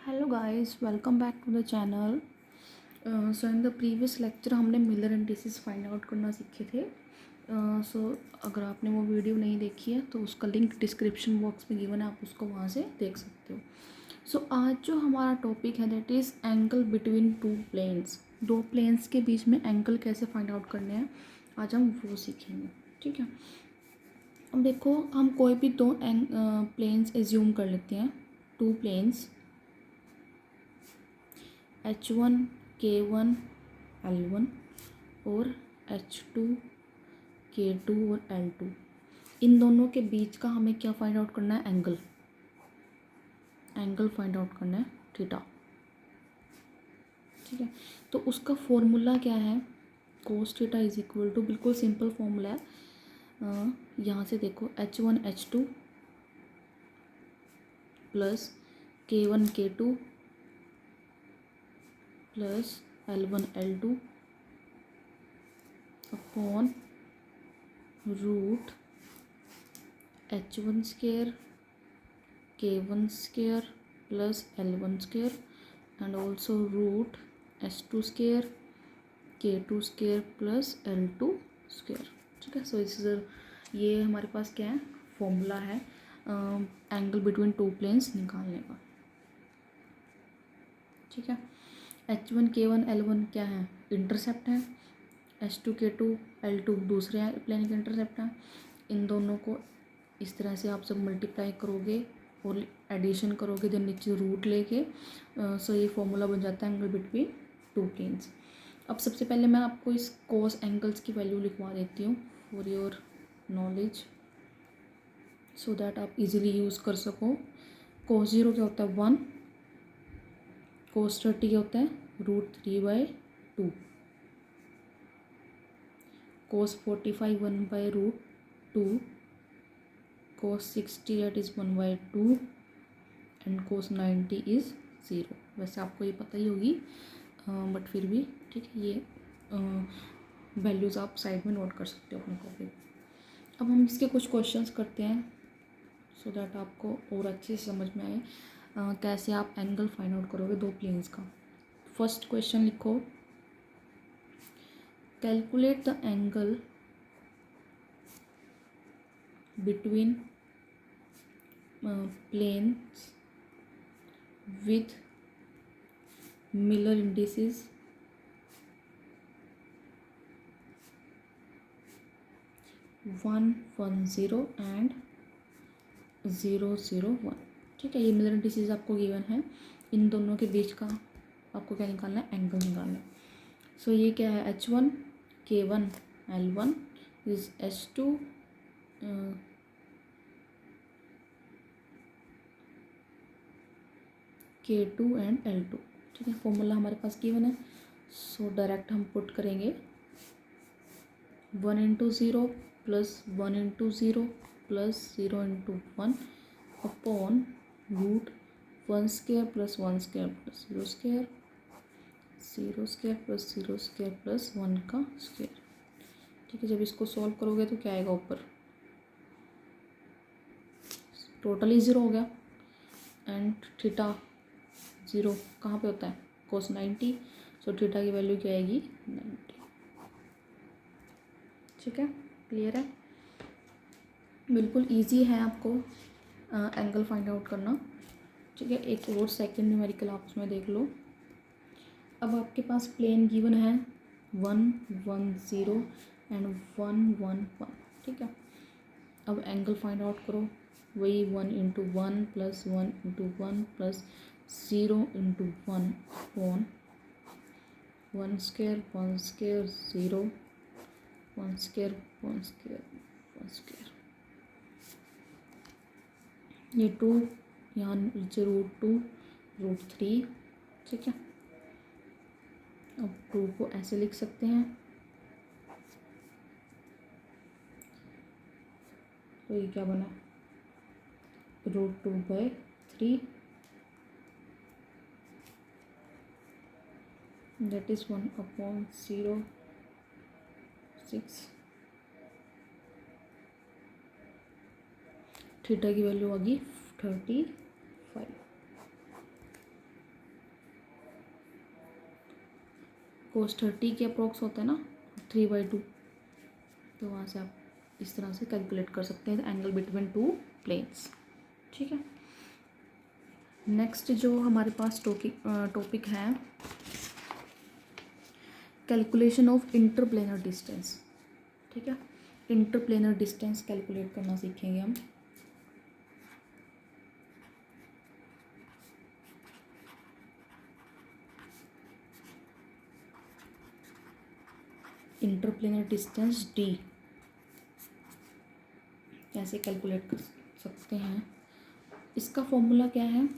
Hello guys, welcome back to the channel. So in the previous lecture हमने Miller indices find out करना सीखे थे। सो अगर आपने वो वीडियो नहीं देखी है तो उसका लिंक डिस्क्रिप्शन बॉक्स में गिवन है, आप उसको वहाँ से देख सकते हो। सो आज जो हमारा टॉपिक है that is angle between two planes. दो प्लेन्स के बीच में एंगल कैसे फाइंड आउट करने हैं, आज हम वो सीखेंगे। ठीक है, अब देखो, हम कोई भी दो प्लेन्स एज्यूम कर लेते हैं, two planes H1 K1 L1 और H2 K2 और L2। इन दोनों के बीच का हमें क्या फाइंड आउट करना है? एंगल फाइंड आउट करना है, थीटा। ठीक है, तो उसका फॉर्मूला क्या है? Cos theta is equal to, बिल्कुल सिंपल फॉर्मूला है। यहाँ से देखो, H1 H2 plus K1 K2 plus L1 L2 upon root H1 square K1 square plus L1 square and also root H2 square K2 square plus L2 square. ठीक है, सो ये हमारे पास क्या है? फॉर्मूला है एंगल बिटवीन टू प्लेन्स निकालने का। ठीक है, H1 K1 L1 क्या है? इंटरसेप्ट है। H2 K2 L2 दूसरे प्लेन के इंटरसेप्ट है। इन दोनों को इस तरह से आप सब मल्टीप्लाई करोगे और एडिशन करोगे, देन नीचे रूट लेके सो ये फॉर्मूला बन जाता है एंगल बिटवीन टू प्लेन्स। अब सबसे पहले मैं आपको इस कोस एंगल्स की वैल्यू लिखवा देती हूँ for your knowledge, so that आप इजीली यूज़ कर सको। कोस 0 क्या होता है? 1। कोस 30 क्या होता है? √3/2। कोस 45 1/√2। कोस 60 that is 1/2 and cos 90 is 0। वैसे आपको ये पता ही होगी, बट फिर भी ठीक है, ये वैल्यूज़ आप साइड में नोट कर सकते हो अपने कॉपी। अब हम इसके कुछ क्वेश्चंस करते हैं सो दैट आपको और अच्छे से समझ में आए कैसे आप एंगल फाइंड आउट करोगे दो प्लेन्स का। फर्स्ट क्वेश्चन लिखो, calculate the angle between planes with Miller indices 110 and 001। ठीक है, ये मिलर इंडिसेस आपको गिवन है। इन दोनों के बीच का आपको क्या निकालना है? एंगल निकालना है। सो ये क्या है? H1 K1 L1 is H2 K2 and L2। ठीक है, फॉर्मूला हमारे पास गिवन है, सो डायरेक्ट हम पुट करेंगे 1 × 0 plus 1 × 0 plus 0 × 1 upon root 1 square plus 1 square plus 0 square, 0 square plus 0 square plus 1 का स्क्वायर। ठीक है, जब इसको सॉल्व करोगे तो क्या आएगा? ऊपर टोटली 0 हो गया एंड थीटा 0 कहाँ पे होता है? कोस 90। सो थीटा की वैल्यू क्या आएगी? 90। ठीक है, क्लियर है? बिल्कुल इजी है आपको एंगल फाइंड आउट करना। ठीक है, एक और सेकंड न्यूमेरिकल आप उसमें देख लो। अब आपके पास प्लेन गिवन है 1 1 0 एंड 1 1 1। ठीक है, अब एंगल फाइंड आउट करो, वही 1 × 1 plus 1 × 1 plus 0 × 1 upon 1 square 1 square 0 1 square 1 square 1 square. ये 2 यहाँ नीचे √2 √3। ठीक है, अब 2 को ऐसे लिख सकते हैं, तो ये क्या बना? √2/3 दैट इज़ 1/0 6। थीटा की वैल्यू आ गई 35। cos 30 के अप्रोक्स होता है ना 3/2, तो वहाँ से आप इस तरह से कैलकुलेट कर सकते हैं एंगल बिटवीन टू प्लेन्स। ठीक है, नेक्स्ट जो हमारे पास टॉपिक है कैलकुलेशन ऑफ इंटरप्लेनर डिस्टेंस। ठीक है, इंटरप्लेनर डिस्टेंस कैलकुलेट करना सीखेंगे हम। इंटरप्लेनर डिस्टेंस डी कैसे कैलकुलेट कर सकते हैं, इसका फॉर्मूला क्या है,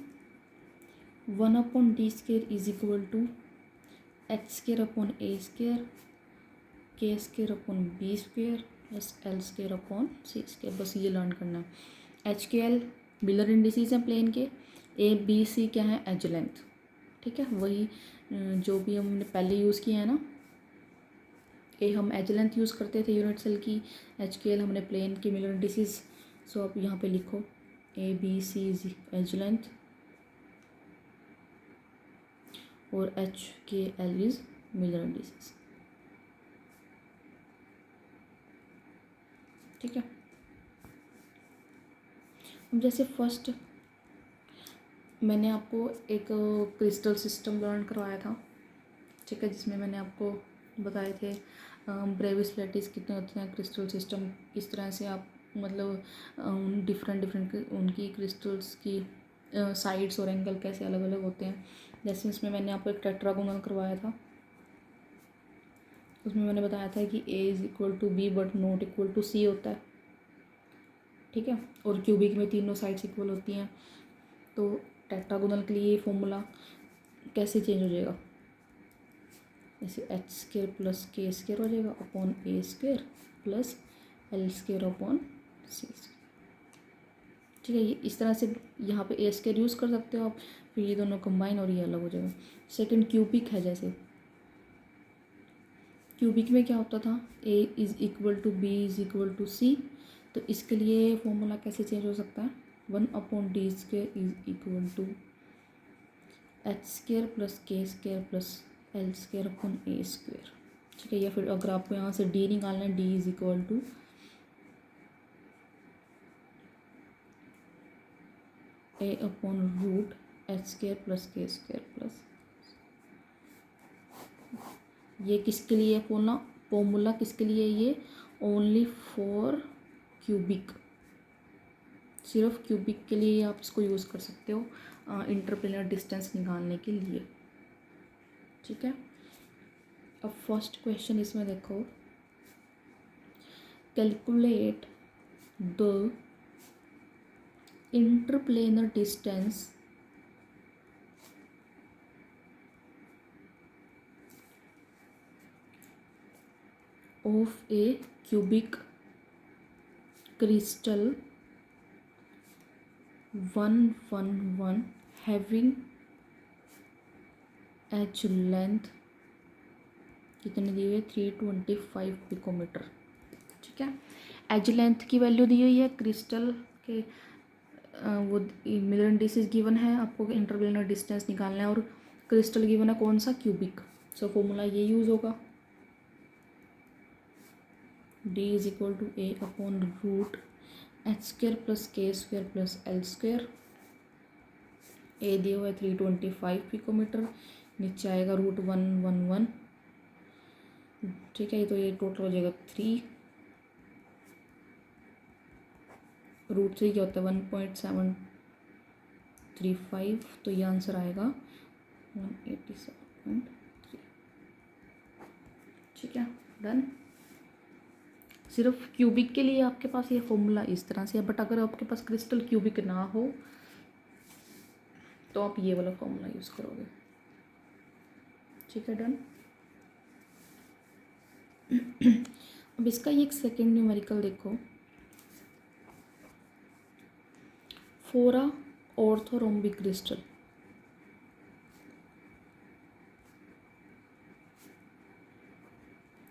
1/d² is equal to h² k² b² plus l² बस ये लर्न करना है। HKL मिलर इंडिसेस हैं प्लेन के, ABC क्या है एज लेंथ। ठीक है, वही जो भी हमने पहले यूज़ किया है ना, ए हम एज लेंथ यूज़ करते थे यूनिट सेल की, HKL हमने प्लेन की मिलर इंडिसेस। सो आप यहाँ पे लिखो ABC इज एज लेंथ और HKL इज मिलर इंडिसेस। ठीक है, अब जैसे फर्स्ट मैंने आपको एक क्रिस्टल सिस्टम लर्न करवाया था। ठीक है, जिसमें मैंने आपको बताए थे ब्रेविस प्लेटिस कितने होते हैं, क्रिस्टल सिस्टम किस तरह से आप मतलब डिफरेंट उनकी क्रिस्टल्स की साइड्स और एंगल कैसे अलग अलग होते हैं। जैसे इसमें मैंने आपको एक टेट्रागोनल करवाया था, उसमें मैंने बताया था कि A is equal to B but not equal to C होता है। ठीक है, और क्यूबिक में तीनों साइड्स इक्वल होती हैं। तो टेट्रागोनल के लिए ये फॉर्मूला कैसे चेंज हो जाएगा, जैसे h² प्लस k² हो जाएगा upon A² plus l² upon C²। ठीक है, ये इस तरह से यहाँ पे A² यूज़ कर सकते हो आप, फिर ये दोनों कंबाइन और ये अलग हो जाएगा। सेकंड क्यूबिक है, जैसे क्यूबिक में क्या होता था A is equal to B is equal to C, तो इसके लिए फॉर्मूला कैसे चेंज हो सकता है, 1/d² is equal to h² plus k² plus l² upon A²। ठीक है, या फिर अगर आपको यहाँ से D निकालना है, D is equal to A upon root h² plus k² plus, ये किसके लिए फॉर्मूला किसके लिए, ये ओनली फॉर क्यूबिक, सिर्फ क्यूबिक के लिए आप इसको यूज़ कर सकते हो इंटरप्लेनर डिस्टेंस निकालने के लिए। ठीक है, अब फर्स्ट क्वेश्चन इसमें देखो, calculate the interplanar distance of a cubic crystal 111 having edge length कितनी दी हुई है, 325 पिकोमीटर। ठीक है, एज लेंथ की वैल्यू दी हुई है, क्रिस्टल के वो मिलर इंडिसेस गिवन है, आपको इंटरप्लेनर डिस्टेंस निकालना है और क्रिस्टल गिवन है कौन सा, क्यूबिक। सो फॉर्मूला ये यूज़ होगा, D is equal to A upon root h² plus k² plus l²। A दिया हुआ है 325 पिकोमीटर, नीचे आएगा √111। ठीक है, तो ये टोटल हो जाएगा 3, √3 क्या होता है 1.735, तो ये आंसर आएगा 187.3। ठीक है, डन। सिर्फ क्यूबिक के लिए आपके पास ये फॉर्मूला इस तरह से है, बट अगर आपके पास क्रिस्टल क्यूबिक ना हो तो आप ये वाला फॉर्मूला यूज़ करोगे। ठीक है, डन। अब इसका ये एक सेकेंड न्यूमेरिकल देखो, फोरा ऑर्थोरोम्बिक क्रिस्टल।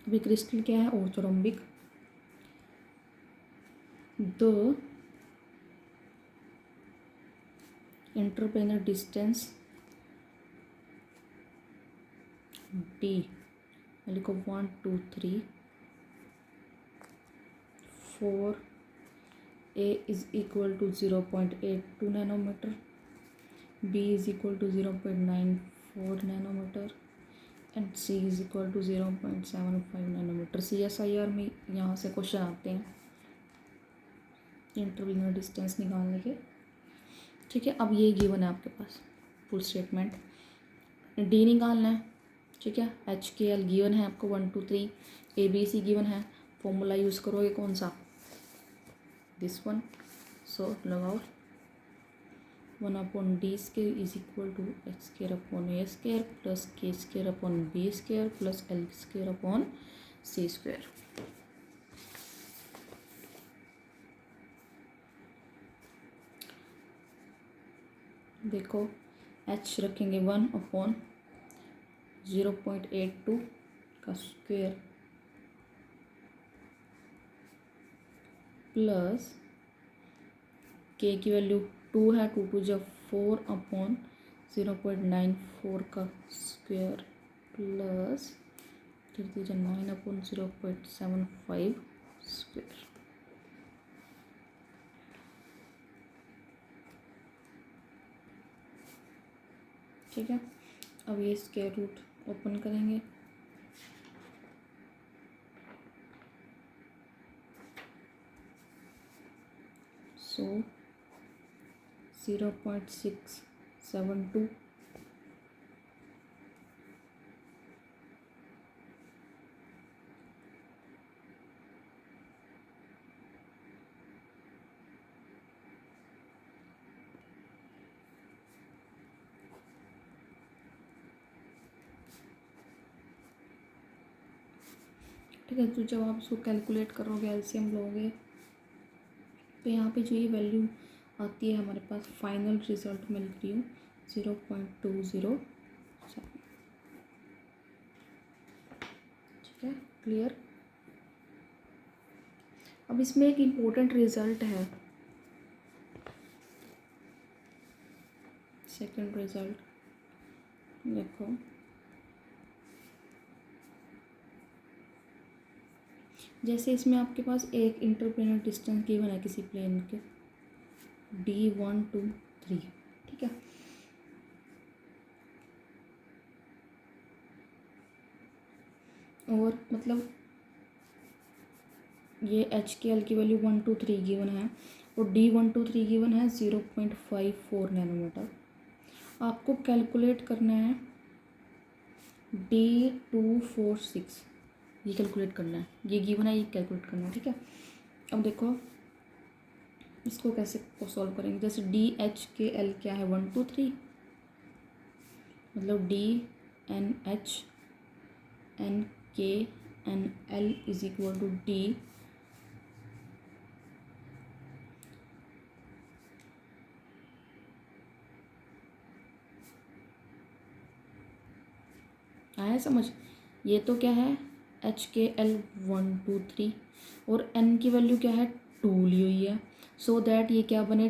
अभी क्रिस्टल क्या है, orthorhombic. The interplanar distance D लिखो 1 2 3 4 A is equal to 0.82 nanometer, B is equal to 0.94 nanometer and C is equal to 0.75 nanometer। CSIR में यहाँ से क्वेश्चन आते हैं इंटरलिनियर डिस्टेंस निकालने के। ठीक है, अब ये गिवन है आपके पास फुल स्टेटमेंट, डी निकालना है। ठीक है, HKL गिवन है आपको 1 2 3, ABC गिवन है। फॉर्मूला यूज़ करोगे कौन सा, दिस वन। सो लगाओ 1/d² is equal to h² plus k² plus L² देखो h रखेंगे 1/0.82 का स्क्वायर प्लस k की वैल्यू 2 है, 2 2 जब 4/0.94 का स्क्वायर प्लस 9/0.75 स्क्वायर। ठीक है, अब ये स्क्वायर रूट ओपन करेंगे, सो 0.672 ठीक है। तो जब आप इसको कैलकुलेट करोगे, एलसीएम लोगे, तो यहाँ पे जो ये वैल्यू आती है हमारे पास, फाइनल रिजल्ट में लिख रही हूँ 0.207। ठीक है, क्लियर। अब इसमें एक इम्पोर्टेंट रिजल्ट है, सेकंड रिजल्ट देखो, जैसे इसमें आपके पास एक इंटरप्लेनर डिस्टेंस गिवन है किसी प्लेन के D1 2 3। ठीक है, और मतलब ये HKL की वैल्यू 1 2 3 गिवन है और D1 2 3 गिवन है 0.54 नैनोमीटर। आपको कैलकुलेट करना है D246, ये कैलकुलेट करना है, ये गिवन है, ये कैलकुलेट करना है। ठीक है, अब देखो इसको कैसे सॉल्व करेंगे। जैसे DHKL क्या है 1 2 3, मतलब DNHNKNL is equal to D आया समझ। ये तो क्या है HKL 1 2 3 और N की वैल्यू क्या है 2 ली हुई है, सो दैट ये क्या बने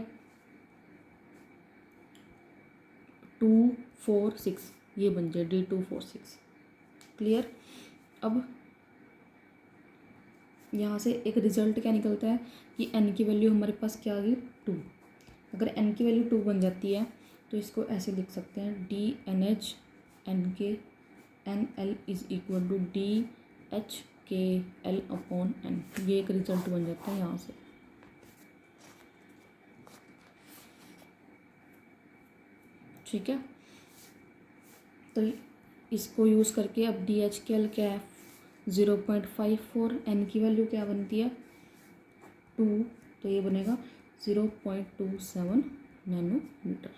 246, ये बन जाए D246। क्लियर। अब यहाँ से एक रिजल्ट क्या निकलता है कि N की वैल्यू हमारे पास क्या आ गई 2। अगर N की वैल्यू 2 बन जाती है तो इसको ऐसे लिख सकते हैं DNHNKNL is equal to DHKL/N। ये एक रिजल्ट बन जाता है यहाँ से। ठीक है, तो इसको यूज़ करके अब DHKL क्या है 0.54, N की वैल्यू क्या बनती है 2, तो ये बनेगा 0.27 नैनोमीटर।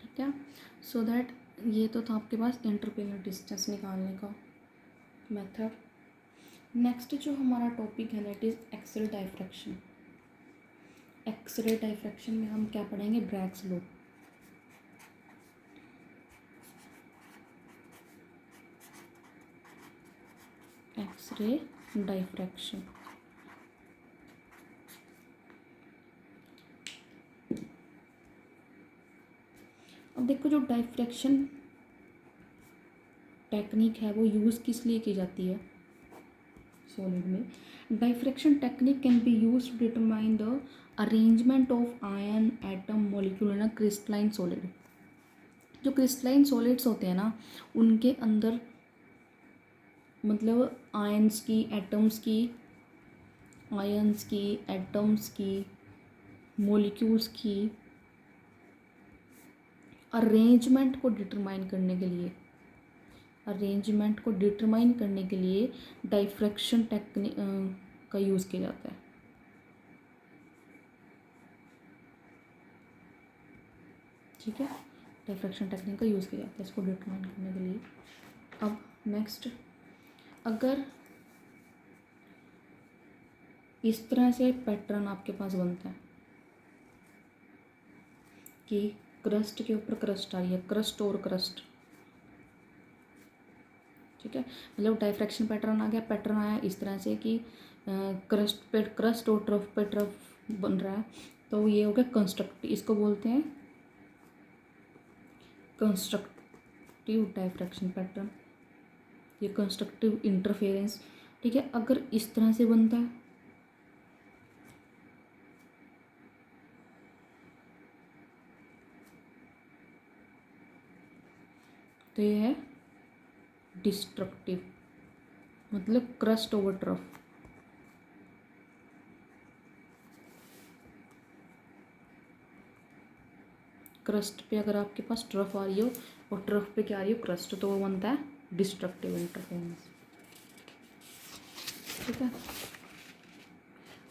ठीक है, सो दैट ये तो था आपके पास इंटरप्लेनर डिस्टेंस निकालने का मेथड। नेक्स्ट जो हमारा टॉपिक है that is X-ray diffraction. X-ray diffraction में हम क्या पढ़ेंगे, ब्रैग्स लॉ। एक्सरे डायफ्रैक्शन, अब देखो जो डायफ्रैक्शन टेक्निक है वो यूज़ किस लिए की जाती है सॉलिड में? Diffraction technique can be use to determine the arrangement of ion atom molecule in a crystalline solid. जो क्रिस्टलाइन सॉलिड्स होते हैं ना, उनके अंदर मतलब आयंस की एटम्स की मॉलिक्यूल्स की अरेंजमेंट को डिटरमाइन करने के लिए डाइफ्रैक्शन टेक्निक का यूज़ किया जाता है। ठीक है, डाइफ्रैक्शन टेक्निक का यूज़ किया जाता है इसको डिटरमाइन करने के लिए। अब नेक्स्ट, अगर इस तरह से पैटर्न आपके पास बनता है कि क्रस्ट के ऊपर क्रस्ट आ रही है, क्रस्ट और क्रस्ट, ठीक है, मतलब डाइफ्रैक्शन पैटर्न आ गया, पैटर्न आया इस तरह से कि क्रस्ट पे क्रस्ट और ट्रफ पे ट्रफ बन रहा है, तो ये हो गया कंस्ट्रक्टिव, इसको बोलते हैं कंस्ट्रक्टिव डाइफ्रैक्शन पैटर्न, ये कंस्ट्रक्टिव इंटरफेरेंस। ठीक है, अगर इस तरह से बनता है तो ये है डिस्ट्रक्टिव, मतलब क्रस्ट ओवर ट्रफ। क्रस्ट पे अगर आपके पास ट्रफ आ रही हो और ट्रफ पे क्या आ रही हो क्रस्ट, तो वो बनता है डिस्ट्रक्टिव इंटरफेरेंस। ठीक है,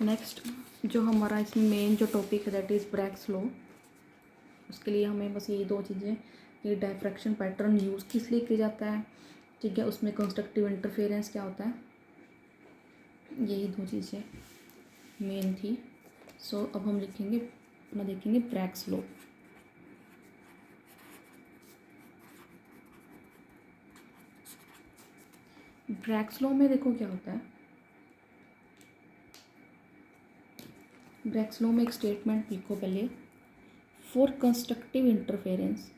नेक्स्ट जो हमारा इसमें मेन जो टॉपिक है दैट इज़ ब्रैग्स लॉ। उसके लिए हमें बस यही दो चीज़ें, ये डाइफ्रैक्शन पैटर्न यूज़ किस लिए किया जाता है, ठीक है, उसमें कंस्ट्रक्टिव इंटरफेरेंस क्या होता है, यही दो चीज़ें मेन थी। सो अब हम देखेंगे ब्रैग्स लॉ। ब्रैग्स लॉ में देखो क्या होता है, ब्रैग्स लॉ में एक स्टेटमेंट लिखो पहले, for constructive interference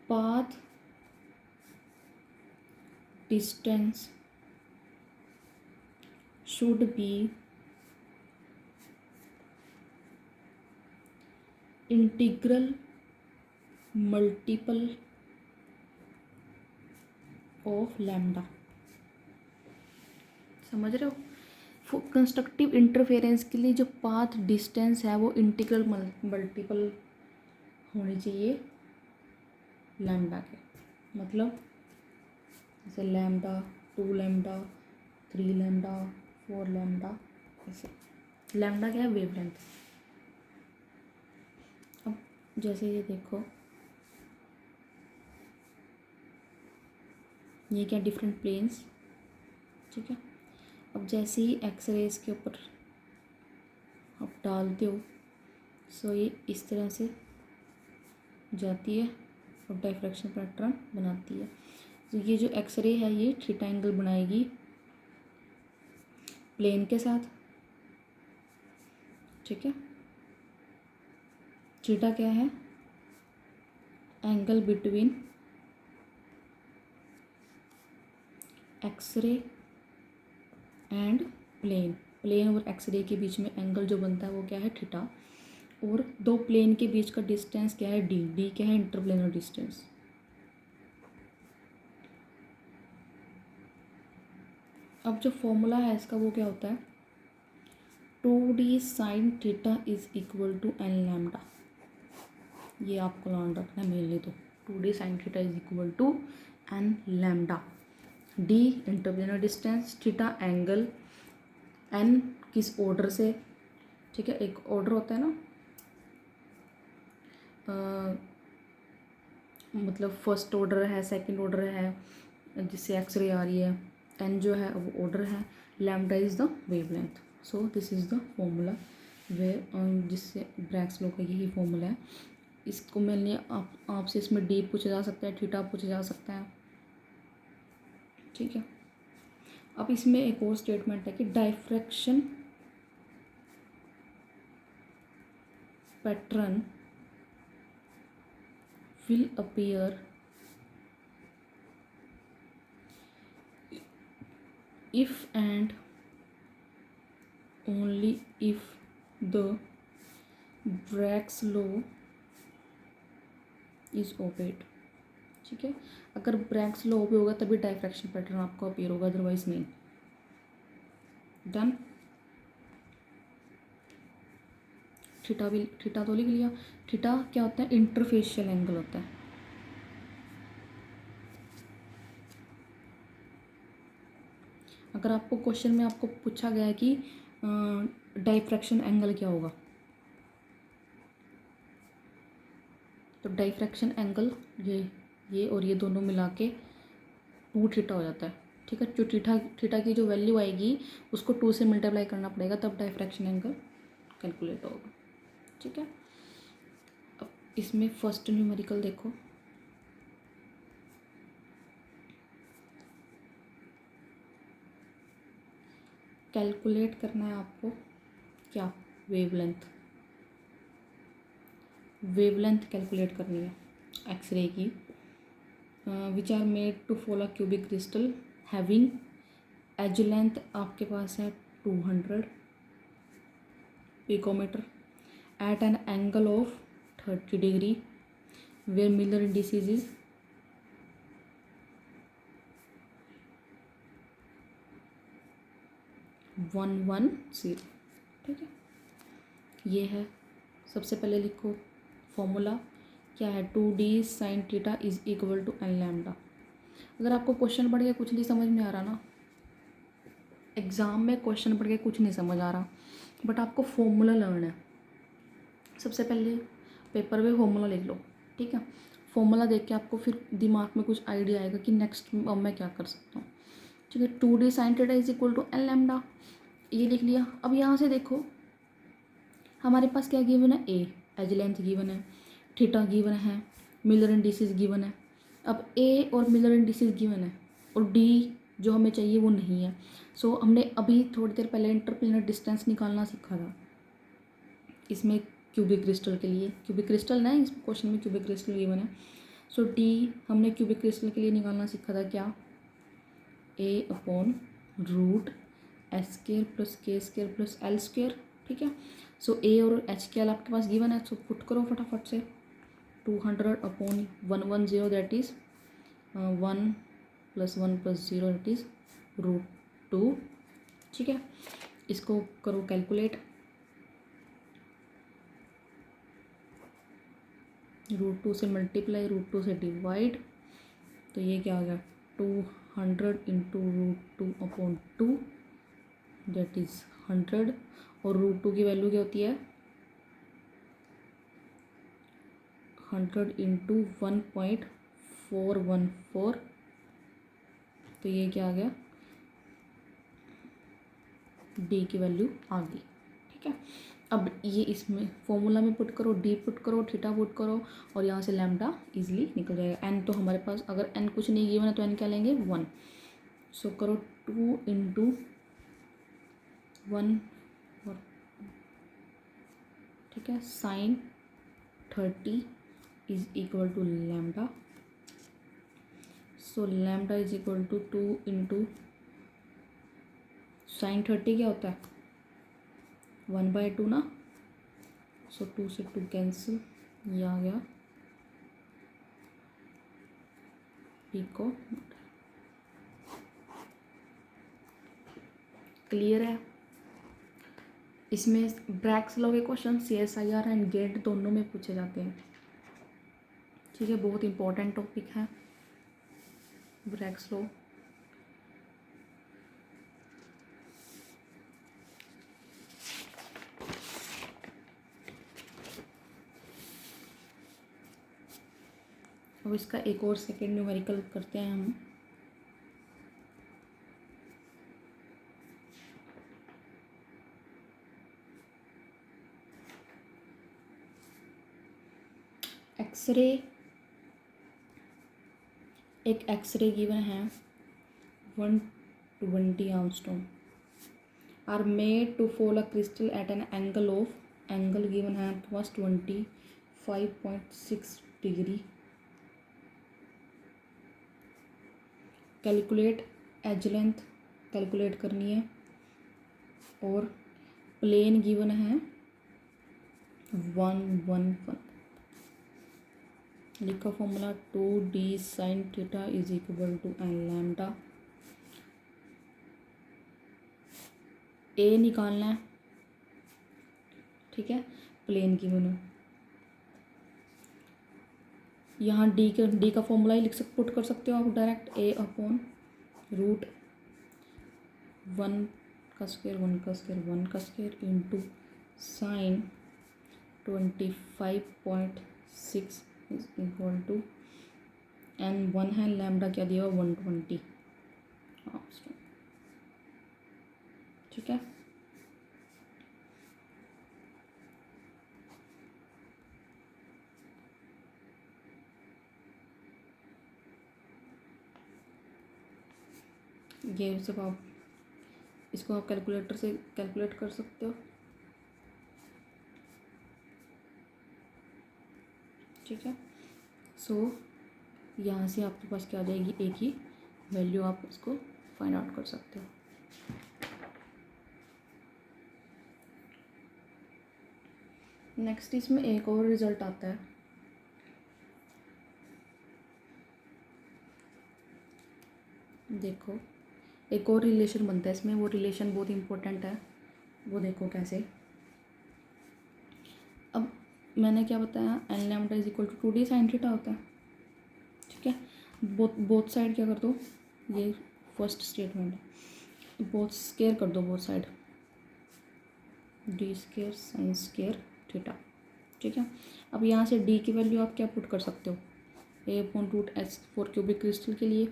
path distance should be integral multiple of lambda। समझ रहे हो, कंस्ट्रक्टिव इंटरफेरेंस के लिए जो पाथ डिस्टेंस है वो इंटीग्रल मल्टीपल होनी चाहिए लैम्डा के, मतलब जैसे लैम्डा 2 लैम्डा 3 लैम्डा 4 लैम्डा, ऐसे। लैम्डा क्या है, वेवलेंथ। अब जैसे ये देखो, ये क्या डिफरेंट प्लेन्स, ठीक है। अब जैसे ही एक्सरेज के ऊपर आप डालते हो, सो ये इस तरह से जाती है और डाइफ्रैक्शन पैटर्न बनाती है। तो ये जो एक्सरे है ये थीटा एंगल बनाएगी प्लेन के साथ, ठीक है। थीटा क्या है, angle between X-ray and plane, plane और एक्सरे के बीच में एंगल जो बनता है वो क्या है, थीटा। और दो प्लेन के बीच का डिस्टेंस क्या है, डी। डी क्या है, इंटरप्लेनर डिस्टेंस। अब जो फॉर्मूला है इसका वो क्या होता है, 2d sine theta is equal to N lambda. ये आपको ध्यान रखना है मेनली, तो 2d sine theta is equal to N lambda. D interplanar distance, theta angle, N किस ऑर्डर से, ठीक है, एक ऑर्डर होता है ना, मतलब फर्स्ट ऑर्डर है, सेकंड ऑर्डर है, जिससे एक्सरे आ रही है, एन जो है वो ऑर्डर है, lambda is the wavelength. So this is the formula way, जिससे ब्रैग्स लॉ का यही फॉर्मूला है। इसको मैंने आपसे इसमें डी पूछा जा सकता है, थीटा पूछा जा सकता है, ठीक है। अब इसमें एक और स्टेटमेंट है कि diffraction pattern will appear if and only if the Bragg's law is obeyed। ठीक है, अगर ब्रैग्स लॉ भी होगा तभी डायफ्रैक्शन पैटर्न आपको अपीयर होगा, अदरवाइज नहीं। डन। थीटा तो लिख लिया। थीटा क्या होता है? इंटरफेशियल एंगल होता है। अगर आपको क्वेश्चन में आपको पूछा गया है कि डायफ्रैक्शन एंगल क्या होगा, तो डायफ्रैक्शन एंगल ये और ये दोनों मिला के 2 थीटा हो जाता है। ठीक है, जो थीटा की जो वैल्यू आएगी उसको 2 से मल्टीप्लाई करना पड़ेगा, तब डायफ्रैक्शन एंगल कैलकुलेट होगा। ठीक है, अब इसमें फर्स्ट न्यूमेरिकल देखो। कैलकुलेट करना है आपको क्या? वेवलेंथ कैलकुलेट करनी है एक्सरे की। Which are made to follow cubic crystal having edge length आपके पास है 200 picometre at an angle of 30 degree where Miller indices is 110। ठीक है, ये है। सबसे पहले लिखो फॉर्मूला क्या है? 2d sin theta is equal to n lambda. अगर आपको क्वेश्चन पढ़ के कुछ नहीं समझ में आ रहा ना, एग्ज़ाम में क्वेश्चन पढ़ के कुछ नहीं समझ आ रहा, बट आपको फॉर्मूला लर्न है, सबसे पहले पेपर पे फॉर्मूला लिख लो। ठीक है, फॉर्मूला देख के आपको फिर दिमाग में कुछ आइडिया आएगा कि नेक्स्ट अब मैं क्या कर सकता हूँ। ठीक है, 2d sin theta is equal to n lambda, ये लिख लिया। अब यहाँ से देखो हमारे पास क्या गिवन है? ए एज लेंथ गिवन है, थीटा गिवन है, मिलर इंडिसेस गिवन है। अब ए और मिलर इंडिसेस गिवन है और डी जो हमें चाहिए वो नहीं है। सो हमने अभी थोड़ी देर पहले इंटरप्लेनर डिस्टेंस निकालना सीखा था इसमें क्यूबिक क्रिस्टल के लिए। क्यूबिक क्रिस्टल ना इस क्वेश्चन में क्यूबिक क्रिस्टल गिवन है। सो डी हमने क्यूबिक क्रिस्टल के लिए निकालना सीखा था क्या? A upon root H square plus K square plus L square. ठीक है, सो ए और एच के एल आपके पास गिवन है, सो पुट करो फटाफट से। 200 upon 110 that is 1 + 1 + 0 that is √2। ठीक है, इसको करो कैलकुलेट। √2 से मल्टीप्लाई, √2 से डिवाइड, तो ये क्या आ गया? 200 × √2/2 दैट इज़ 100। और √2 की वैल्यू क्या होती है? 100 × 1.414, तो ये क्या आ गया? डी की वैल्यू आ गई। ठीक है, अब ये इसमें फॉर्मूला में पुट करो, डी पुट करो, थीटा पुट करो और यहाँ से लैम्डा इजीली निकल जाएगा। एन तो हमारे पास, अगर एन कुछ नहीं गिवन है तो एन क्या लेंगे? 1। सो करो 2 × 1। ठीक है, sin 30 is equal to lambda. So lambda is equal to 2 × sin 30 क्या होता है? 1/2 ना। सो 2 से 2 कैंसिल, ये आ गया पिको। क्लियर है? इसमें ब्रैग्स लॉ के क्वेश्चन CSIR एंड गेट दोनों में पूछे जाते हैं। ठीक है, बहुत इंपॉर्टेंट टॉपिक है ब्रैग्स लॉ। अब इसका एक और सेकेंड न्यूमेरिकल करते हैं हम। एक्सरे, एक एक्सरे गिवन है 1 20 Armstrong are made to fall a crystal at an angle given है आपके पास 25.6 degree. Calculate edge length calculate करनी है और प्लेन गिवन है 111। लिखा formula 2d sin theta is equal to N lambda. A निकालना है, ठीक है, प्लेन गिवन है। यहाँ डी का फॉर्मूला ही पुट कर सकते हो आप डायरेक्ट, ए अपॉन रूट 1 का स्क्वायर 1 का स्क्वायर 1 का square into sine 25.6 is equal to n 1 है, लैम्डा क्या दिया 120। ठीक है, ये सब आप इसको आप कैलकुलेटर से कैलकुलेट कर सकते हो। ठीक है, सो यहाँ से आपके पास क्या आ जाएगी, एक ही वैल्यू, आप इसको फाइंड आउट कर सकते हो। नेक्स्ट इसमें एक और रिजल्ट आता है, देखो एक और रिलेशन बनता है इसमें, वो रिलेशन बहुत इम्पोर्टेंट है, वो देखो कैसे। अब मैंने क्या बताया, n lambda is equal to 2d sin theta होता है। ठीक है, बोथ साइड क्या कर दो, ये फर्स्ट स्टेटमेंट है, बोथ स्क्वायर कर दो both side, D square sine square theta. ठीक है, अब यहाँ से डी की वैल्यू आप क्या पुट कर सकते हो, A upon root H for cubic crystal के लिए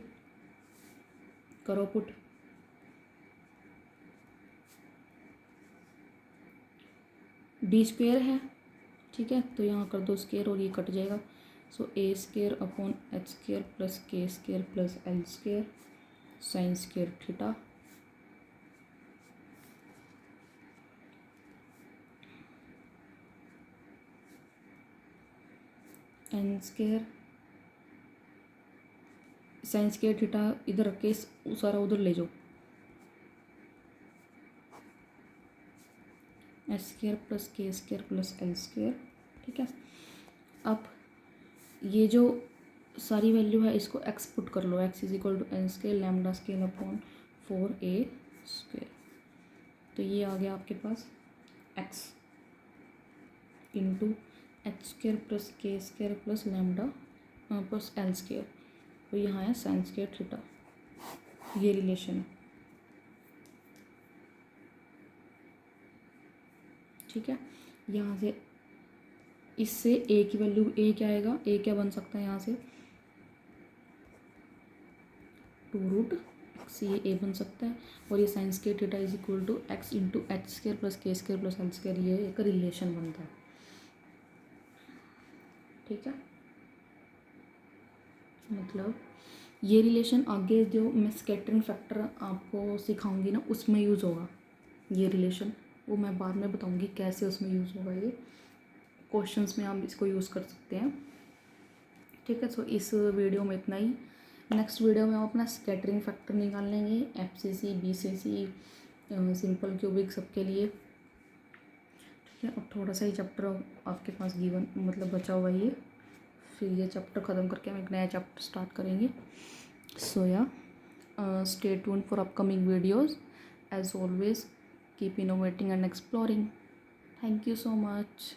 करो पुट। डी स्क्वायर है, ठीक है, तो यहाँ कर दो स्क्वायर और ये कट जाएगा। So A square upon H square plus के square plus L square sine square theta. N square sine square theta इधर रख के सारा उधर ले जाओ, एच स्क्वायर प्लस के स्क्वायर प्लस एल स्क्वायर। ठीक है, अब ये जो सारी वैल्यू है इसको एक्स पुट कर लो, X is equal to N square lambda square upon 4a square. तो ये आ गया आपके पास X into H square plus के square plus lambda plus L square, तो यहाँ है साइन स्क्वायर थीटा, ये रिलेशन है। ठीक है, यहाँ से इससे ए की वैल्यू, ए क्या आएगा, ए क्या बन सकता है यहाँ से 2√x, ये ए बन सकता है, और ये sine square theta is equal to x into H square plus के स्क्वायर प्लस एल स्क्वायर, ये एक रिलेशन बनता है। ठीक है, मतलब ये रिलेशन आगे जो मैं स्कैटरिंग फैक्टर आपको सिखाऊंगी ना उसमें यूज़ होगा ये रिलेशन, वो मैं बाद में बताऊंगी कैसे उसमें यूज़ होगा, ये क्वेश्चंस में आप इसको यूज़ कर सकते हैं। ठीक है, सो इस वीडियो में इतना ही। नेक्स्ट वीडियो में हम अपना स्कैटरिंग फैक्टर निकाल लेंगे, FCC BCC सिंपल क्यूबिक सबके लिए। ठीक है, अब थोड़ा सा ही चैप्टर आपके पास गिवन मतलब बचा हुआ ये, फिर ये चैप्टर ख़त्म करके हम एक नया चैप्टर स्टार्ट करेंगे। सो या stay tuned for upcoming videos, as always keep innovating and exploring. Thank you so much.